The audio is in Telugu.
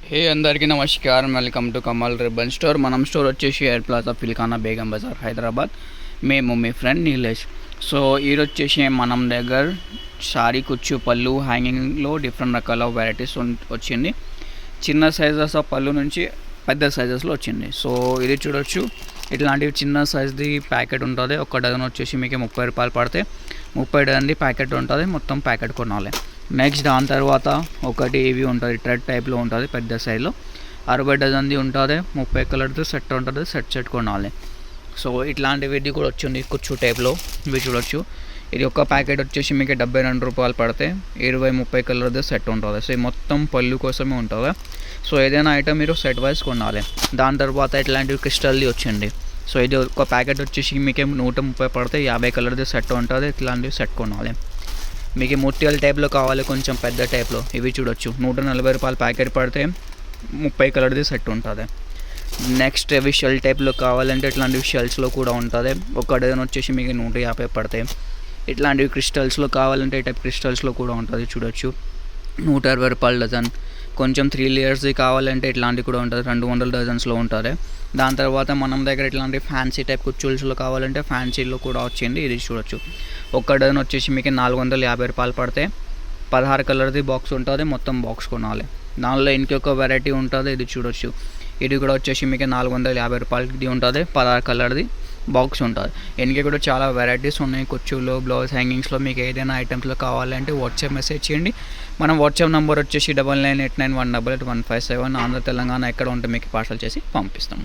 హే అందరికీ నమస్కారం. Welcome to Kamal ribbon store. మనం స్టోర్ వచ్చేసి ఎయిర్ ప్లాజా ఫిల్ఖానా బేగం బజార్ హైదరాబాద్. మేము మీ ఫ్రెండ్ నీలేష్. సో ఈరోజు వచ్చేసి మనం దగ్గర శారీ కుచ్చు పళ్ళు హ్యాంగింగ్లో డిఫరెంట్ రకాల వెరైటీస్ వచ్చింది. చిన్న సైజెస్ ఆఫ్ పళ్ళు నుంచి పెద్ద సైజెస్లో వచ్చింది. సో ఇది చూడొచ్చు, ఇట్లాంటివి చిన్న సైజ్ది ప్యాకెట్ ఉంటుంది. ఒక డజన్ వచ్చేసి మీకు 30 రూపాయలు పడితే 30 డజన్ది ప్యాకెట్ ఉంటుంది. మొత్తం ప్యాకెట్ కొనాలి. నెక్స్ట్ దాని తర్వాత ఒకటి ఇవి ఉంటుంది, ట్రెడ్ టైప్లో ఉంటుంది పెద్ద సైజులో. 60 డజన్ది ఉంటుంది, 30 కలర్ది సెట్ ఉంటుంది. సెట్ కొనాలి. సో ఇట్లాంటివి కూడా వచ్చింది కుచ్చు టైప్లో. ఇవి చూడొచ్చు, ఇది ఒక ప్యాకెట్ వచ్చేసి మీకు 72 రూపాయలు పడితే 20-30 కలర్ది సెట్ ఉంటుంది. సో ఇది మొత్తం పళ్ళు కోసమే ఉంటుంది. సో ఏదైనా ఐటమ్ మీరు సెట్ వైజ్ కొనాలి. దాని తర్వాత ఇట్లాంటివి క్రిస్టల్ది వచ్చింది. సో ఇది ఒక ప్యాకెట్ వచ్చేసి మీకు 130 పడితే 50 కలర్ది సెట్ ఉంటుంది. ఇట్లాంటివి సెట్ కొనాలి. మీకు ముత్యాల టైప్లో కావాలి, కొంచెం పెద్ద టైప్లో. ఇవి చూడొచ్చు, 140 రూపాయలు ప్యాకెట్ పడితే 30 కలర్ది సెట్ ఉంటుంది. నెక్స్ట్ ఇవి షెల్ టైప్లో కావాలంటే ఇట్లాంటివి షెల్స్లో కూడా ఉంటుంది. ఒక డజన్ వచ్చేసి మీకు 150 పడతాయి. ఇట్లాంటివి క్రిస్టల్స్లో కావాలంటే ఈ టైప్ క్రిస్టల్స్లో కూడా ఉంటుంది. చూడొచ్చు, 160 రూపాయలు డజన్. కొంచెం 3 లేయర్స్ది కావాలంటే ఇట్లాంటివి కూడా ఉంటుంది, 200 డజన్స్లో ఉంటుంది. దాని తర్వాత మనం దగ్గర ఇట్లాంటి ఫ్యాన్సీ టైప్ కుచ్చుల్స్లో కావాలంటే ఫ్యాన్సీలో కూడా వచ్చింది. ఇది చూడొచ్చు, ఒక్క డజన్ వచ్చేసి మీకు 450 రూపాయలు పడితే 16 కలర్ది బాక్స్ ఉంటుంది. మొత్తం బాక్స్ కొనాలి. దానిలో ఇంకొక వెరైటీ ఉంటుంది. ఇది చూడొచ్చు, ఇది కూడా వచ్చేసి మీకు 450 రూపాయలది ఉంటుంది. 16 కలర్ది బాక్స్ ఉంటుంది. ఇంకే కూడా చాలా వెరైటీస్ ఉన్నాయి కుచ్చులో, బ్లౌజ్ హ్యాంగింగ్స్లో. మీకు ఏదైనా ఐటమ్స్లో కావాలంటే వాట్సాప్ మెసేజ్ చేయండి. మనం వాట్సాప్ నెంబర్ వచ్చేసి 9989188157. ఆంధ్ర తెలంగాణ ఎక్కడ ఉంటే మీకు పార్సల్ చేసి పంపిస్తాం.